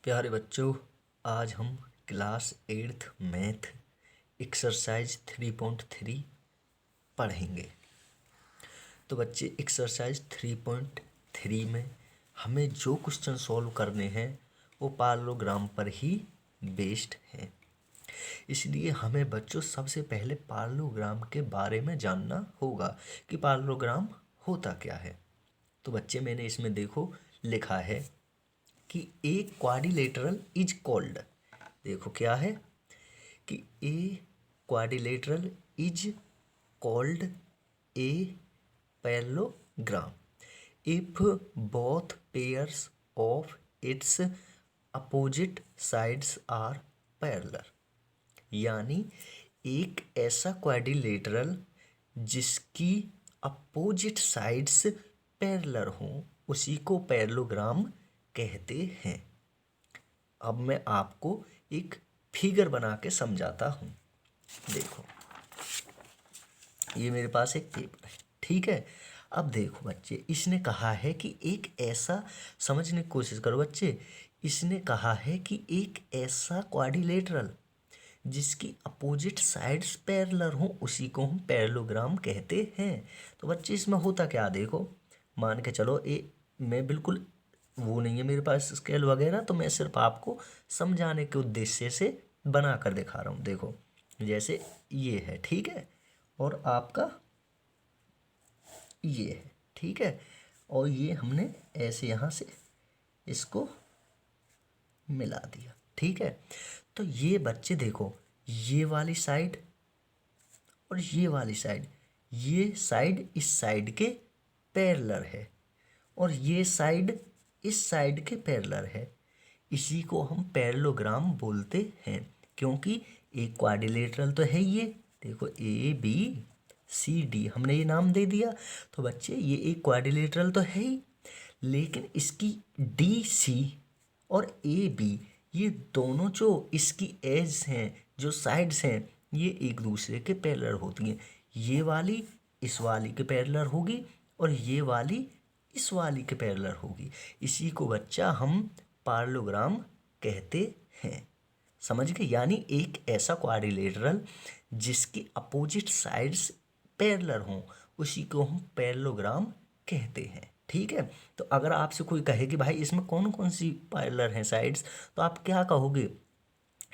प्यारे बच्चों, आज हम क्लास 8th मैथ एक्सरसाइज 3.3 पढ़ेंगे। तो बच्चे, एक्सरसाइज 3.3 में हमें जो क्वेश्चन सॉल्व करने हैं वो पार्लोग्राम पर ही बेस्ड हैं। इसलिए हमें बच्चों सबसे पहले पार्लोग्राम के बारे में जानना होगा कि पार्लोग्राम होता क्या है। तो बच्चे, मैंने इसमें देखो लिखा है कि ए क्वाड्रिलेटरल इज कॉल्ड। देखो क्या है कि a quadrilateral is called a parallelogram if both pairs of its opposite sides are parallel. यानी एक ऐसा क्वाड्रिलेटरल जिसकी अपोजिट साइड्स पैरेलल हों उसी को पैरेललोग्राम कहते हैं। अब मैं आपको एक फिगर बना के समझाता हूँ। देखो, ये मेरे पास एक पेपर है, ठीक है। अब देखो बच्चे, इसने कहा है कि एक ऐसा, समझने की कोशिश करो बच्चे, इसने कहा है कि एक ऐसा क्वाड्रिलेटरल जिसकी अपोजिट साइड्स पैरेलल हों उसी को हम पैरेललोग्राम कहते हैं। तो बच्चे, इसमें होता क्या, देखो मान के चलो मैं बिल्कुल वो नहीं है मेरे पास स्केल वगैरह, तो मैं सिर्फ आपको समझाने के उद्देश्य से बना कर दिखा रहा हूँ। देखो, जैसे ये है, ठीक है, और आपका ये है, ठीक है, और ये हमने ऐसे यहाँ से इसको मिला दिया, ठीक है। तो ये बच्चे देखो, ये वाली साइड और ये वाली साइड, ये साइड इस साइड के पैरेलल है और ये साइड इस साइड के पैरेलल है। इसी को हम पैरेललोग्राम बोलते हैं, क्योंकि एक क्वाड्रिलेटरल तो है ये, देखो ए बी सी डी हमने ये नाम दे दिया। तो बच्चे, ये एक क्वाड्रिलेटरल तो है ही, लेकिन इसकी डी सी और ए बी ये दोनों जो इसकी एज हैं, जो साइड्स हैं, ये एक दूसरे के पैरेलल होती हैं। ये वाली इस वाली के पैरेलल होगी और ये वाली इस वाली के पैरेलल होगी। इसी को बच्चा हम पैरेललोग्राम कहते हैं। समझ गए? यानी एक ऐसा क्वाड्रिलेटरल जिसकी अपोजिट साइड्स पैरेलल हों उसी को हम पैरेललोग्राम कहते हैं, ठीक है। तो अगर आपसे कोई कहे कि भाई इसमें कौन कौन सी पैरेलल हैं साइड्स, तो आप क्या कहोगे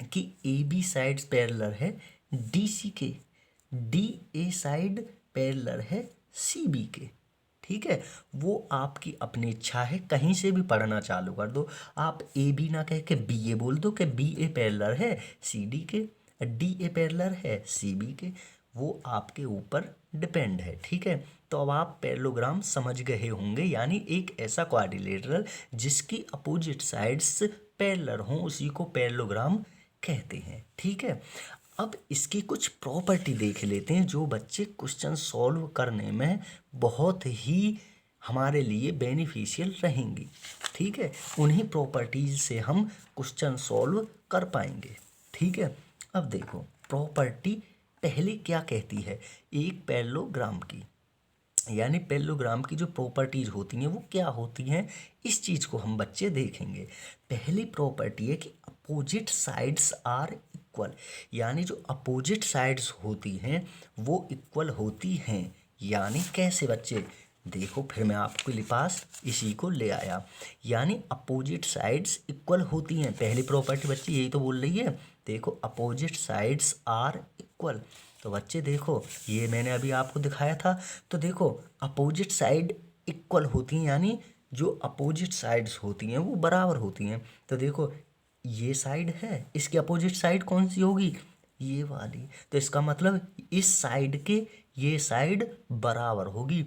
कि ए बी साइड्स पैरेलल है डी सी के, डी ए साइड पैरेलल है सी बी के, ठीक है। वो आपकी अपनी इच्छा है, कहीं से भी पढ़ना चालू कर दो। आप ए बी ना कह के बी ए बोल दो कि बी ए पैरेलल है सी डी के, डी ए पैरेलल है सी बी के, वो आपके ऊपर डिपेंड है, ठीक है। तो अब आप पैरेललोग्राम समझ गए होंगे, यानी एक ऐसा क्वाड्रिलेटरल जिसकी अपोजिट साइड्स पैरेलल हों उसी को पैरेललोग्राम कहते हैं, ठीक है। अब इसकी कुछ प्रॉपर्टी देख लेते हैं जो बच्चे क्वेश्चन सॉल्व करने में बहुत ही हमारे लिए बेनिफिशियल रहेंगी, ठीक है। उन्हीं प्रॉपर्टीज से हम क्वेश्चन सॉल्व कर पाएंगे, ठीक है। अब देखो, प्रॉपर्टी पहली क्या कहती है एक पैरेललोग्राम की, यानी पैरेललोग्राम की जो प्रॉपर्टीज होती हैं वो क्या होती हैं, इस चीज़ को हम बच्चे देखेंगे। पहली प्रॉपर्टी है कि अपोजिट साइड्स आर इक्वल, यानी जो अपोजिट साइड्स होती हैं वो इक्वल होती हैं। यानी कैसे बच्चे, देखो फिर मैं आपके लिए पास इसी को ले आया, यानी अपोजिट साइड्स इक्वल होती हैं। पहली प्रॉपर्टी बच्चे यही तो बोल रही है, देखो अपोजिट साइड्स आर इक्वल। तो बच्चे देखो, ये मैंने अभी आपको दिखाया था, तो देखो अपोजिट साइड इक्वल होती हैं, यानी जो अपोजिट साइड्स होती हैं वो बराबर होती हैं। तो देखो ये साइड है, इसकी अपोजिट साइड कौन सी होगी, ये वाली। तो इसका मतलब इस साइड के ये साइड बराबर होगी।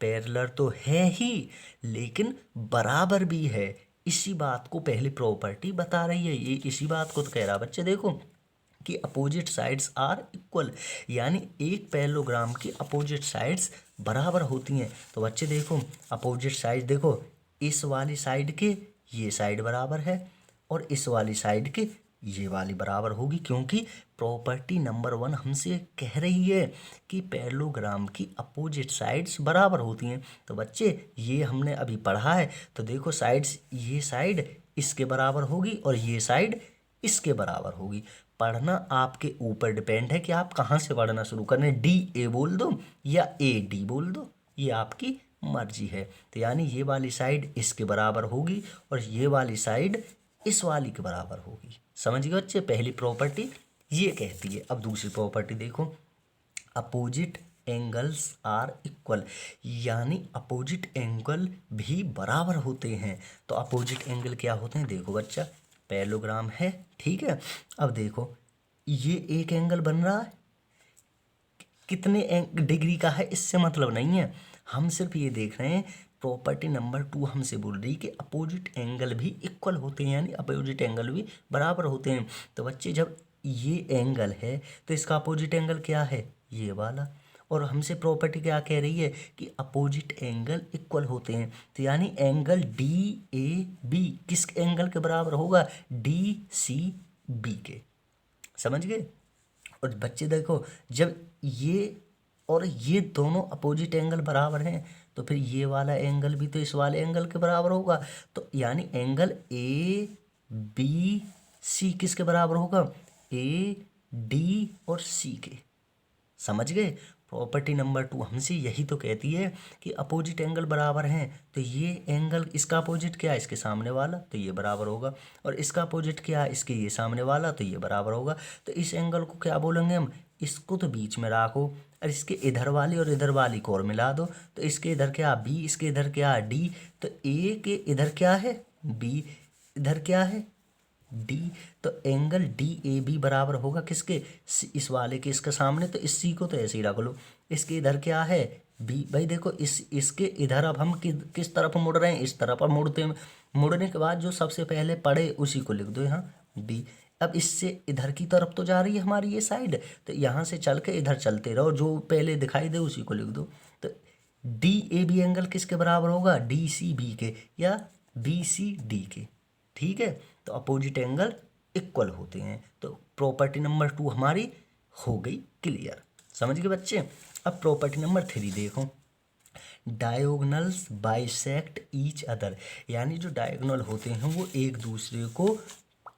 पैरेलल तो है ही लेकिन बराबर भी है, इसी बात को पहली प्रॉपर्टी बता रही है। ये इसी बात को तो कह रहा है बच्चे, देखो कि अपोजिट साइड्स आर इक्वल, यानी एक पैरेललोग्राम की अपोजिट साइड्स बराबर होती हैं। तो बच्चे देखो, अपोजिट साइड देखो, इस वाली साइड के ये साइड बराबर है और इस वाली साइड के ये वाली बराबर होगी, क्योंकि प्रॉपर्टी नंबर 1 हमसे कह रही है कि पैरेललोग्राम की अपोजिट साइड्स बराबर होती हैं। तो बच्चे ये हमने अभी पढ़ा है, तो देखो साइड्स, ये साइड इसके बराबर होगी और ये साइड इसके बराबर होगी। पढ़ना आपके ऊपर डिपेंड है कि आप कहाँ से पढ़ना शुरू करें, डी ए बोल दो या ए डी बोल दो, ये आपकी मर्जी है। तो यानी ये वाली साइड इसके बराबर होगी और ये वाली साइड इस वाली के बराबर होगी। समझ गए बच्चे, पहली प्रॉपर्टी ये कहती है। अब दूसरी प्रॉपर्टी देखो, अपोजिट एंगल्स आर इक्वल, यानी अपोजिट एंगल भी बराबर होते हैं। तो अपोजिट एंगल क्या होते हैं, देखो बच्चा, पैरेललोग्राम है, ठीक है। अब देखो ये एक एंगल बन रहा है, कितने डिग्री का है इससे मतलब नहीं है, हम सिर्फ ये देख रहे हैं प्रॉपर्टी नंबर 2 हमसे बोल रही कि अपोजिट एंगल भी इक्वल होते हैं, यानी अपोजिट एंगल भी बराबर होते हैं। तो बच्चे जब ये एंगल है तो इसका अपोजिट एंगल क्या है, ये वाला, और हमसे प्रॉपर्टी क्या कह रही है कि अपोजिट एंगल इक्वल होते हैं। तो यानी एंगल डी ए बी किस एंगल के बराबर होगा, डी सी बी के। समझ गए। और बच्चे देखो, जब ये और ये दोनों अपोजिट एंगल बराबर हैं तो फिर ये वाला एंगल भी तो इस वाले एंगल के बराबर होगा। तो यानी एंगल ए बी सी किसके बराबर होगा, ए डी और सी के। समझ गए। प्रॉपर्टी नंबर 2 हमसे यही तो कहती है कि अपोजिट एंगल बराबर हैं, तो ये एंगल, इसका अपोजिट क्या है, इसके सामने वाला, तो ये बराबर होगा, और इसका अपोजिट क्या है, इसके ये सामने वाला, तो ये बराबर होगा। तो इस एंगल को क्या बोलेंगे हम, इसको तो बीच में रखो और इसके इधर वाली और इधर वाली को और मिला दो। तो इसके इधर क्या बी, इसके इधर क्या डी, तो ए के इधर क्या है बी, इधर क्या है डी। तो एंगल डी ए बी बराबर होगा किसके, इस वाले के, इसके सामने, तो इस सी को तो ऐसे ही रख लो। इसके इधर क्या है बी, भाई देखो इसके इधर अब हम किस तरफ मुड़ रहे हैं, इस तरफ। अब मुड़ने के बाद जो सबसे पहले पड़े उसी को लिख दो यहाँ बी। अब इससे इधर की तरफ तो जा रही है हमारी ये साइड, तो यहाँ से चल के इधर चलते रहो, जो पहले दिखाई दे उसी को लिख दो। तो डी ए बी एंगल किसके बराबर होगा, डी सी बी के या बी सी डी के। ठीक है, तो अपोजिट एंगल इक्वल होते हैं। तो प्रॉपर्टी नंबर 2 हमारी हो गई क्लियर। समझ गए बच्चे। अब प्रॉपर्टी नंबर 3 देखो, डायगोनल्स बाइसेक्ट ईच अदर, यानी जो डायगोनल होते हैं वो एक दूसरे को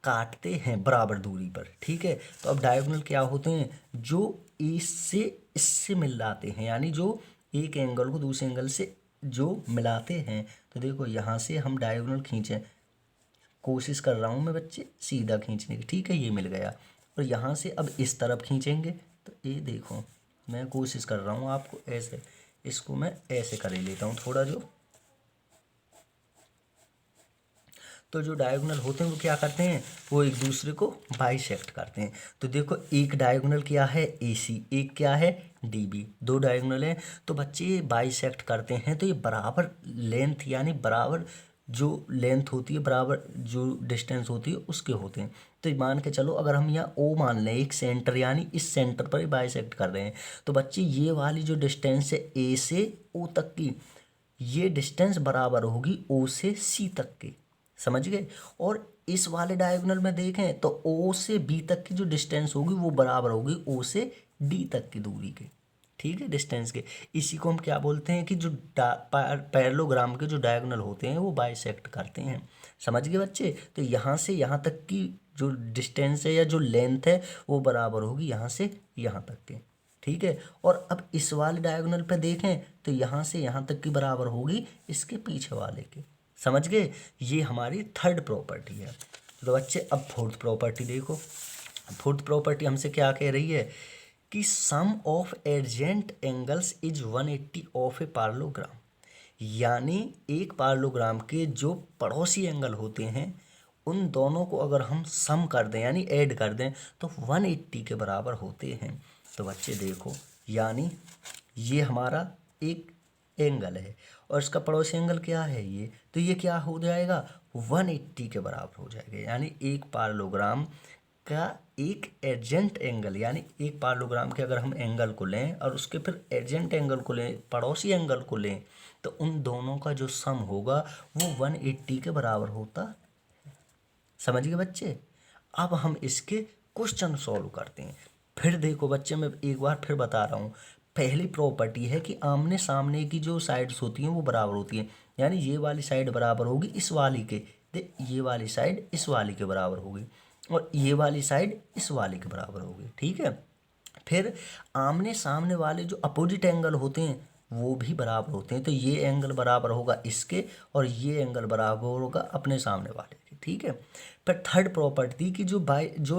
काटते हैं बराबर दूरी पर। ठीक है, तो अब डायगोनल क्या होते हैं, जो इससे मिलाते हैं, यानी जो एक एंगल को दूसरे एंगल से जो मिलाते हैं। तो देखो यहाँ से हम डायगोनल खींचें, कोशिश कर रहा हूँ मैं बच्चे सीधा खींचने की, ठीक है, ये मिल गया। और यहाँ से अब इस तरफ खींचेंगे, तो ये देखो मैं कोशिश कर रहा हूँ आपको ऐसे, इसको मैं ऐसे कर ही लेता हूँ थोड़ा जो। तो जो डायगोनल होते हैं वो क्या करते हैं, वो एक दूसरे को बाइसेक्ट करते हैं। तो देखो एक डायगोनल क्या है ए सी, एक क्या है डी बी, दो डायगोनल हैं। तो बच्चे बाइसेक्ट करते हैं तो ये बराबर लेंथ, यानी बराबर जो लेंथ होती है, बराबर जो डिस्टेंस होती है उसके होते हैं। तो मान के चलो अगर हम यहाँ ओ मान लें एक सेंटर, यानी इस सेंटर पर ही बाइसेक्ट कर रहे हैं, तो बच्चे ये वाली जो डिस्टेंस है ए से ओ तक की, ये डिस्टेंस बराबर होगी ओ से सी तक की। समझ गए। और इस वाले डायगोनल में देखें तो ओ से बी तक की जो डिस्टेंस होगी वो बराबर होगी ओ से डी तक की दूरी के। ठीक है, डिस्टेंस के। इसी को हम क्या बोलते हैं कि जो पैरेललोग्राम के जो डायगोनल होते हैं वो बाइसेक्ट करते हैं। समझ गए बच्चे। तो यहाँ से यहाँ तक की जो डिस्टेंस है या जो लेंथ है वो बराबर होगी यहाँ से यहाँ तक के। ठीक है, और अब इस वाले डायगोनल पे देखें तो यहाँ से यहाँ तक की बराबर होगी इसके पीछे वाले के। समझ गए। ये हमारी थर्ड प्रॉपर्टी है। तो बच्चे अब फोर्थ प्रॉपर्टी देखो। फोर्थ प्रॉपर्टी हमसे क्या कह रही है कि sum of adjacent angles is 180 of a parallelogram, यानी एक पैरेललोग्राम के जो पड़ोसी एंगल होते हैं उन दोनों को अगर हम सम कर दें यानी ऐड कर दें तो 180 के बराबर होते हैं। तो बच्चे देखो, यानी ये हमारा एक एंगल है और इसका पड़ोसी एंगल क्या है ये, तो ये क्या हो जाएगा 180 के बराबर हो जाएगा। यानी एक पैरेललोग्राम का एक एडजेंट एंगल, यानी एक पैरेललोग्राम के अगर हम एंगल को लें और उसके फिर एडजेंट एंगल को लें, पड़ोसी एंगल को लें, तो उन दोनों का जो सम होगा वो 180 के बराबर होता है। समझ गए बच्चे। अब हम इसके क्वेश्चन सॉल्व करते हैं। फिर देखो बच्चे, मैं एक बार फिर बता रहा हूँ, पहली प्रॉपर्टी है कि आमने सामने की जो साइड्स होती हैं वो बराबर होती हैं, यानी ये वाली साइड बराबर होगी इस वाली के, ये वाली साइड इस वाली के बराबर होगी और ये वाली साइड इस वाली के बराबर होगी, ठीक है। फिर आमने सामने वाले जो अपोजिट एंगल होते हैं वो भी बराबर होते हैं, तो ये एंगल बराबर होगा इसके और ये एंगल बराबर होगा अपने सामने वाले के, ठीक है। फिर थर्ड प्रॉपर्टी की जो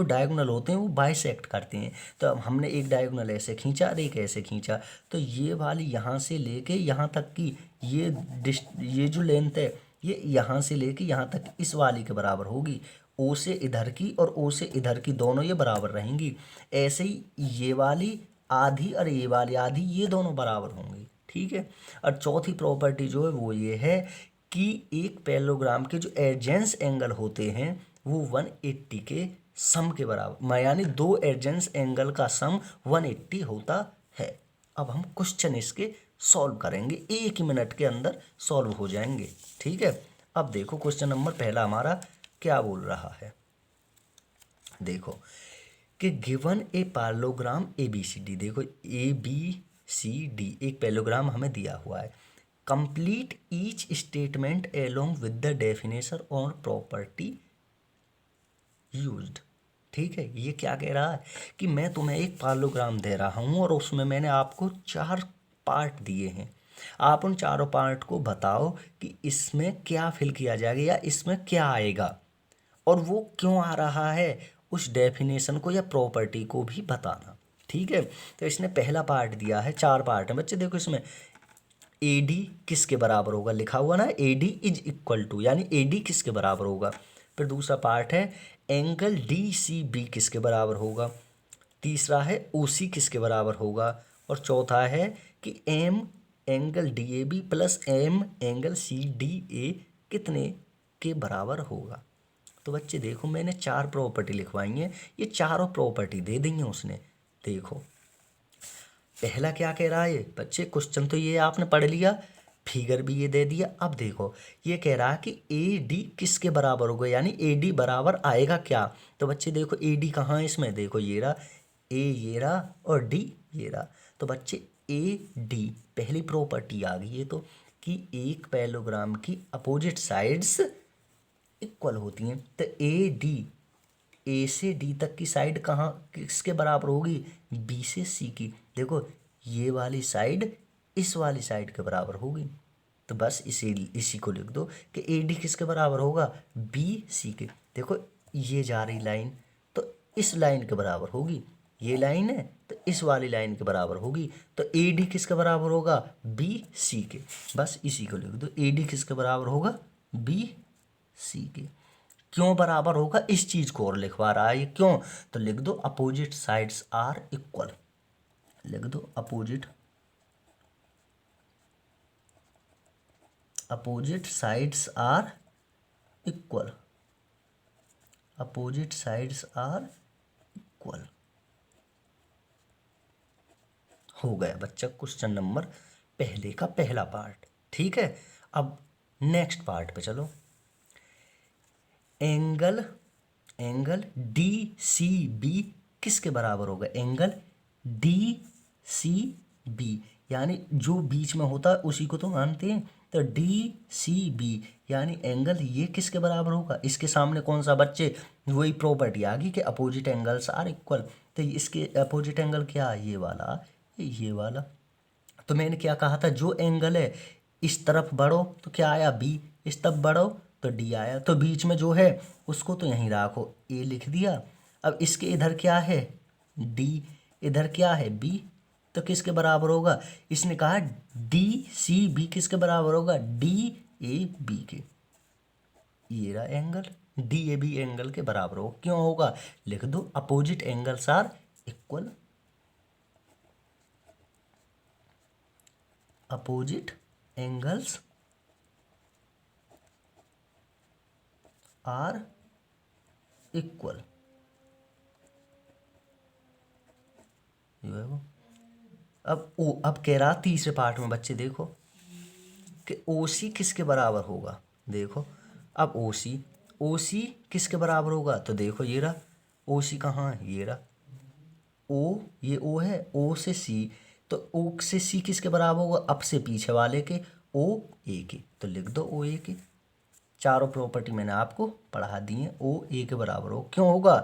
डायगोनल होते हैं वो बाइसेक्ट करते हैं, तो अब हमने एक डायगोनल ऐसे खींचा और एक ऐसे खींचा, तो ये वाली यहाँ से लेके यहाँ तक की ये जो लेंथ है ये यहाँ से लेके यहाँ तक इस वाली के बराबर होगी, ओ से इधर की और ओ से इधर की दोनों ये बराबर रहेंगी। ऐसे ही ये वाली आधी और ये वाली आधी ये दोनों बराबर होंगी, ठीक है। और चौथी प्रॉपर्टी जो है वो ये है कि एक पैरेललोग्राम के जो एडजेंस एंगल होते हैं वो 180 के सम के बराबर, यानी दो एडजेंस एंगल का सम 180 होता है। अब हम क्वेश्चन इसके सॉल्व करेंगे, 1 मिनट के अंदर सॉल्व हो जाएंगे, ठीक है। अब देखो क्वेश्चन नंबर पहला हमारा क्या बोल रहा है, देखो कि गिवन ए पैरेललोग्राम ABCD, देखो ABCD एक पैरेललोग्राम हमें दिया हुआ है, complete each statement along with the definition और प्रॉपर्टी यूज्ड, ठीक है। ये क्या कह रहा है कि मैं तुम्हें एक पैरेललोग्राम दे रहा हूँ और उसमें मैंने आपको 4 पार्ट दिए हैं, आप उन चारों पार्ट को बताओ कि इसमें क्या फिल किया जाएगा या इसमें क्या आएगा और वो क्यों आ रहा है, उस डेफिनेशन को या प्रॉपर्टी को भी बताना, ठीक है। तो इसने पहला पार्ट दिया है, 4 पार्ट है बच्चे, देखो इसमें AD किसके बराबर होगा, लिखा हुआ ना AD इज इक्वल टू, यानी AD किसके बराबर होगा। फिर दूसरा पार्ट है एंगल DCB किसके बराबर होगा, तीसरा है OC किसके बराबर होगा और चौथा है कि M angle DAB plus M angle CDA कितने के बराबर होगा। तो बच्चे देखो मैंने 4 प्रॉपर्टी लिखवाई हैं, ये चारों प्रॉपर्टी दे दी हैं उसने। देखो पहला क्या कह रहा है बच्चे, क्वेश्चन तो ये आपने पढ़ लिया, फिगर भी ये दे दिया। अब देखो ये कह रहा है कि AD किसके बराबर होगा, यानी AD बराबर आएगा क्या। तो बच्चे देखो AD कहाँ है इसमें, देखो ये रहा A, ये रहा और D ये रहा। तो बच्चे AD पहली प्रॉपर्टी आ गई है, तो कि एक पैरेललोग्राम की अपोजिट साइड्स इक्वल होती हैं, तो A से D तक की साइड कहाँ किसके बराबर होगी, B से C की। देखो ये वाली साइड इस वाली साइड के बराबर होगी, तो बस इसी को लिख दो कि AD किसके बराबर होगा, BC के। देखो ये जा रही लाइन तो इस लाइन के बराबर होगी, ये लाइन है तो इस वाली लाइन के बराबर होगी, तो AD किसके बराबर होगा, BC के। बस इसी को लिख दो, AD किसके बराबर होगा, BC के। क्यों बराबर होगा, इस चीज को और लिखवा रहा है ये, क्यों, तो लिख दो अपोजिट साइड्स आर इक्वल, लिख दो opposite sides are equal, opposite sides are equal. हो गया बच्चा क्वेश्चन नंबर पहले का पहला पार्ट, ठीक है। अब नेक्स्ट पार्ट पे चलो, एंगल DCB किसके बराबर होगा, एंगल DCB यानी जो बीच में होता है उसी को तो मानते हैं, तो DCB यानी एंगल ये किसके बराबर होगा, इसके सामने कौन सा बच्चे, वही प्रॉपर्टी आ गई कि अपोजिट एंगल्स आर इक्वल। तो इसके अपोजिट एंगल क्या है, ये वाला। तो मैंने क्या कहा था, जो एंगल है इस तरफ बढ़ो तो क्या आया B, इस तरफ बढ़ो तो D आया, तो बीच में जो है उसको तो यहीं रखो, A लिख दिया। अब इसके इधर क्या है D, इधर क्या है B, तो किसके बराबर होगा, इसने कहा DCB किसके बराबर होगा, DAB के। ये रहा एंगल DAB एंगल के बराबर हो, क्यों होगा, लिख दो opposite angles are equal, opposite angles are equal. अब कह रहा तीसरे पार्ट में बच्चे देखो कि OC किसके बराबर होगा, देखो अब ओ सी किसके बराबर होगा, तो देखो ये रहा ओ सी कहाँ है, ये रहा ओ, ये ओ है, ओ से सी, तो ओ से सी किसके बराबर होगा, अब से पीछे वाले के ओ ए के, तो लिख दो ओ ए के। चारों प्रॉपर्टी मैंने आपको पढ़ा दी है, ओ ए के बराबर हो, क्यों होगा,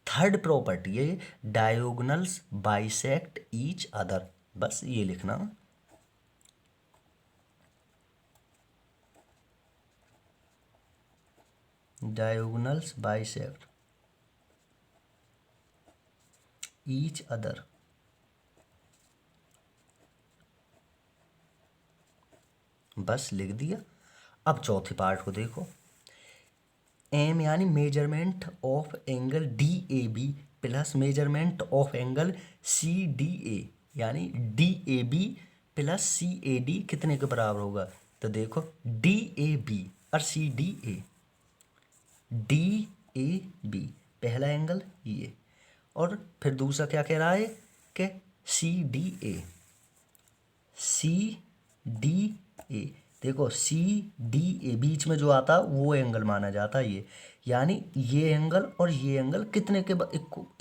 थर्ड प्रॉपर्टी है डायोगनल्स बाइसेक्ट ईच अदर, बस ये लिखना। डायोगनल्स बाइसेक्ट ईच अदर, बस लिख दिया। अब चौथे पार्ट को देखो, एम यानी measurement of angle D A B plus measurement of angle C D A, यानी D A B plus C A D कितने के बराबर होगा, तो देखो डी ए बी और C D A, D A B पहला एंगल ये, और फिर दूसरा क्या कह रहा है कि सी डी ए, सी डी ए, देखो सी डी ए बीच में जो आता वो एंगल माना जाता है ये, यानी ये एंगल और ये एंगल कितने के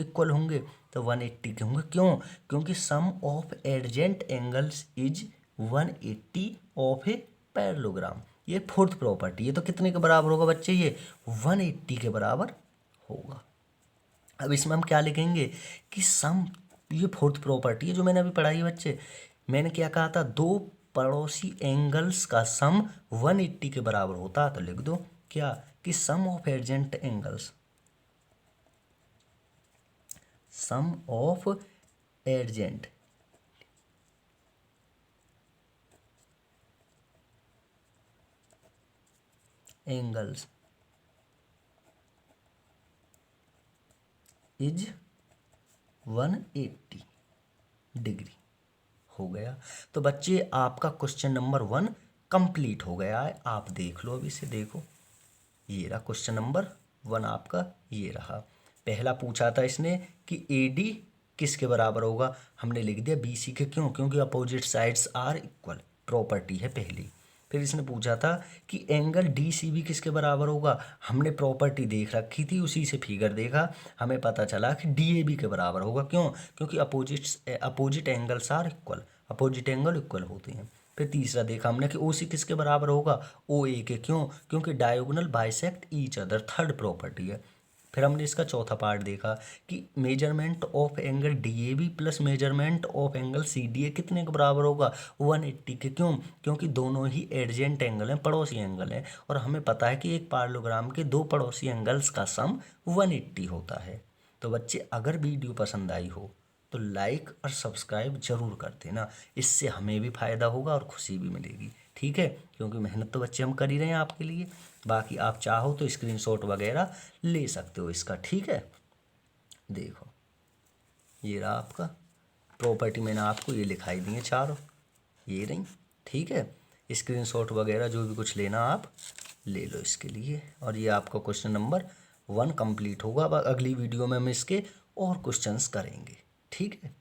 इक्वल होंगे, तो 180 के होंगे, क्यों, क्योंकि sum of adjacent angles is 180 of a parallelogram, ये फोर्थ प्रॉपर्टी है, तो कितने के बराबर होगा बच्चे, ये 180 के बराबर होगा। अब इसमें हम क्या लिखेंगे कि सम, ये फोर्थ प्रॉपर्टी है जो मैंने अभी पढ़ाई है बच्चे, मैंने क्या कहा था, दो पड़ोसी एंगल्स का सम 180 के बराबर होता, तो लिख दो क्या कि sum of adjacent angles, sum of adjacent angles is 180 degree हो गया। तो बच्चे आपका क्वेश्चन नंबर 1 कंप्लीट हो गया है, आप देख लो, अभी इसे देखो, ये रहा क्वेश्चन नंबर 1 आपका, ये रहा। पहला पूछा था इसने कि ए डी किसके बराबर होगा, हमने लिख दिया बी सी के, क्यों, क्योंकि opposite sides are equal, property है पहली। फिर इसने पूछा था कि एंगल डी सी बी किसके बराबर होगा, हमने प्रॉपर्टी देख रखी थी, उसी से फिगर देखा, हमें पता चला कि डी ए बी के बराबर होगा, क्यों, क्योंकि opposite angles are equal, opposite angle equal होते हैं। फिर तीसरा देखा हमने कि ओ सी किसके बराबर होगा, ओ ए के, क्यों, क्योंकि diagonal bisect each other, third property है। फिर हमने इसका चौथा पार्ट देखा कि measurement of angle D A B plus measurement of angle C D A कितने के बराबर होगा, 180 के, क्यों, क्योंकि दोनों ही एडजेंट एंगल हैं, पड़ोसी एंगल हैं, और हमें पता है कि एक पैरेललोग्राम के दो पड़ोसी एंगल्स का सम 180 होता है। तो बच्चे अगर वीडियो पसंद आई हो तो लाइक और सब्सक्राइब जरूर कर देना, इससे हमें भी फ़ायदा होगा और खुशी भी मिलेगी, ठीक है, क्योंकि मेहनत तो बच्चे हम कर ही रहे हैं आपके लिए। बाकी आप चाहो तो स्क्रीनशॉट वगैरह ले सकते हो इसका, ठीक है। देखो ये रहा आपका प्रॉपर्टी, मैंने आपको ये लिखाई दी है चारों, ये रही, ठीक है। स्क्रीनशॉट वगैरह जो भी कुछ लेना आप ले लो इसके लिए। और ये आपका क्वेश्चन नंबर 1 कंप्लीट होगा। अब अगली वीडियो में हम इसके और क्वेश्चंस करेंगे, ठीक है।